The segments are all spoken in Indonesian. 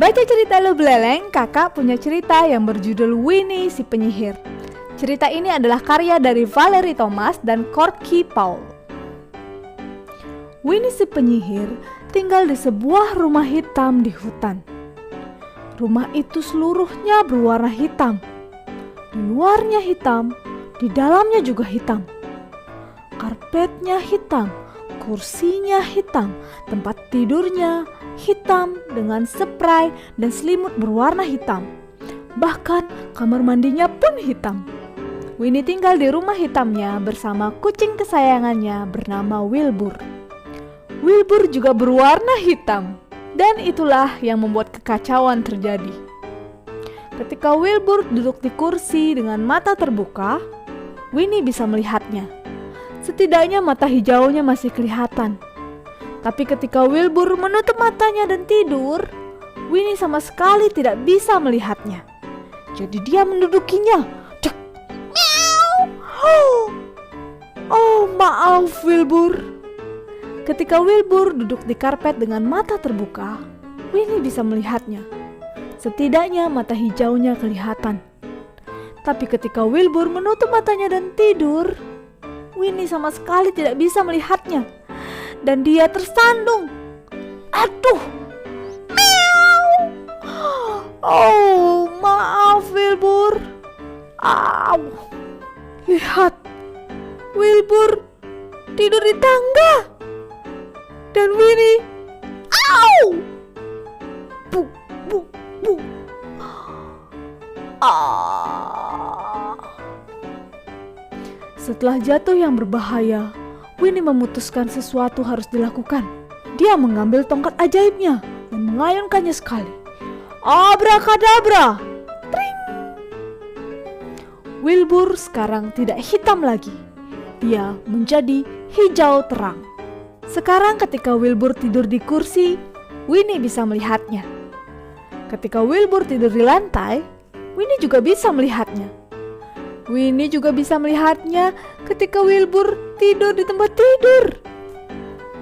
Baca cerita lu beleleng, kakak punya cerita yang berjudul Winnie si Penyihir. Cerita ini adalah karya dari Valerie Thomas dan Corky Paul. Winnie si Penyihir tinggal di sebuah rumah hitam di hutan. Rumah itu seluruhnya berwarna hitam. Di luarnya hitam, di dalamnya juga hitam. Karpetnya hitam, kursinya hitam, tempat tidurnya hitam dengan spray dan selimut berwarna hitam. Bahkan kamar mandinya pun hitam. Winnie tinggal di rumah hitamnya bersama kucing kesayangannya bernama Wilbur. Wilbur juga berwarna hitam, dan itulah yang membuat kekacauan terjadi. Ketika Wilbur duduk di kursi dengan mata terbuka, Winnie bisa melihatnya. Setidaknya mata hijaunya masih kelihatan. Tapi ketika Wilbur menutup matanya dan tidur, Winnie sama sekali tidak bisa melihatnya. Jadi dia mendudukinya. Cek. Oh, maaf Wilbur. Ketika Wilbur duduk di karpet dengan mata terbuka, Winnie bisa melihatnya. Setidaknya mata hijaunya kelihatan. Tapi ketika Wilbur menutup matanya dan tidur, Winnie sama sekali tidak bisa melihatnya. Dan dia tersandung. Aduh. Meow. Oh, maaf Wilbur. Au. Lihat. Wilbur tidur di tangga. Dan Winnie. Au. Bu, bu, bu. Setelah jatuh yang berbahaya, Winnie memutuskan sesuatu harus dilakukan. Dia mengambil tongkat ajaibnya dan mengayunkannya sekali. Abrakadabra! Tring! Wilbur sekarang tidak hitam lagi. Dia menjadi hijau terang. Sekarang ketika Wilbur tidur di kursi, Winnie bisa melihatnya. Ketika Wilbur tidur di lantai, Winnie juga bisa melihatnya. Winnie juga bisa melihatnya ketika Wilbur tidur di tempat tidur.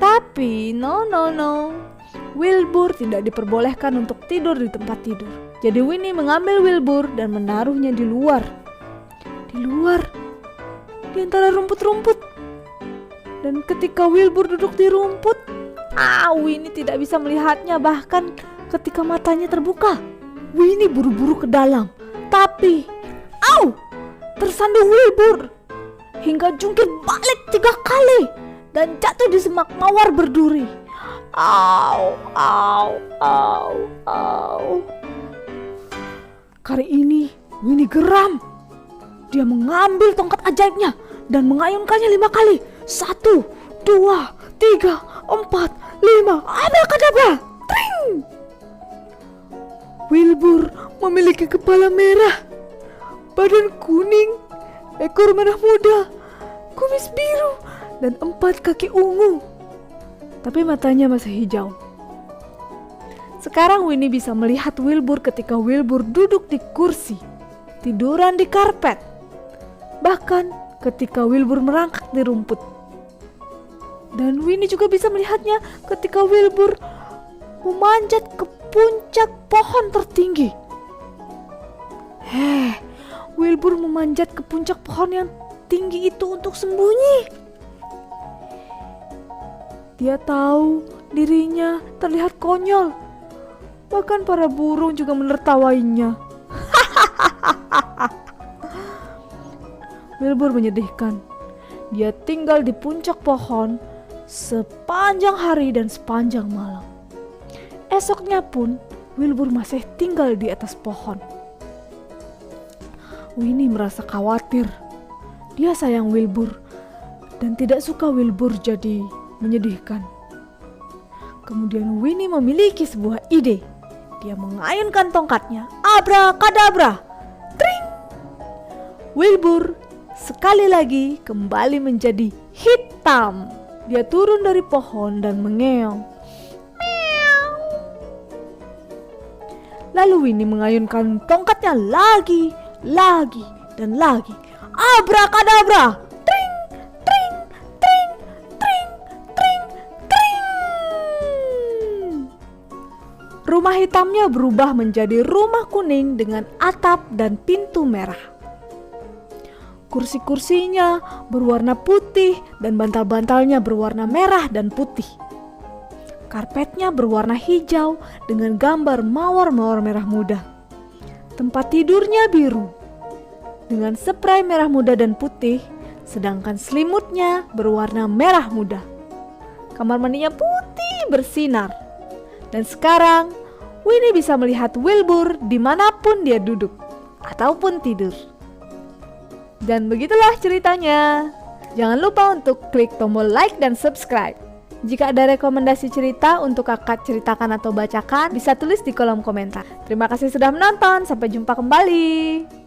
Tapi no. Wilbur tidak diperbolehkan untuk tidur di tempat tidur. Jadi Winnie mengambil Wilbur dan menaruhnya di luar. Di antara rumput-rumput. Dan ketika Wilbur duduk di rumput, Winnie tidak bisa melihatnya bahkan ketika matanya terbuka. Winnie buru-buru ke dalam. Tapi, tersandung Wilbur hingga jungkir balik 3 kali dan jatuh di semak mawar berduri. Au. Kali ini Winnie geram. Dia mengambil tongkat ajaibnya dan mengayunkannya 5 kali. 1, 2, 3, 4, 5. Abrakadabra! Tring! Wilbur memiliki kepala merah, badan kuning, ekor merah muda, kumis biru, dan 4 kaki ungu. Tapi matanya masih hijau. Sekarang Winnie bisa melihat Wilbur ketika Wilbur duduk di kursi, tiduran di karpet. Bahkan ketika Wilbur merangkak di rumput. Dan Winnie juga bisa melihatnya ketika Wilbur memanjat ke puncak pohon tertinggi. Wilbur memanjat ke puncak pohon yang tinggi itu untuk sembunyi. Dia tahu dirinya terlihat konyol. Bahkan para burung juga menertawainya. Wilbur menyedihkan. Dia tinggal di puncak pohon sepanjang hari dan sepanjang malam. Esoknya pun Wilbur masih tinggal di atas pohon. Winnie merasa khawatir. Dia sayang Wilbur dan tidak suka Wilbur jadi menyedihkan. Kemudian Winnie memiliki sebuah ide. Dia mengayunkan tongkatnya. Abrakadabra! Tring! Wilbur sekali lagi kembali menjadi hitam. Dia turun dari pohon dan mengeong. Meow. Lalu Winnie mengayunkan tongkatnya lagi dan lagi. Abrakadabra! Tring, tring, tring, tring, tring, tring. rumah hitamnya berubah menjadi rumah kuning dengan atap dan pintu merah. Kursi-kursinya berwarna putih dan bantal-bantalnya berwarna merah dan putih. Karpetnya berwarna hijau dengan gambar mawar-mawar merah muda. Tempat tidurnya biru dengan spray merah muda dan putih, sedangkan selimutnya berwarna merah muda. Kamar mandinya putih bersinar. Dan sekarang Winnie bisa melihat Wilbur dimanapun dia duduk ataupun tidur. Dan begitulah ceritanya. Jangan lupa untuk klik tombol like dan subscribe. Jika ada rekomendasi cerita untuk kakak ceritakan atau bacakan, bisa tulis di kolom komentar. Terima kasih sudah menonton, sampai jumpa kembali.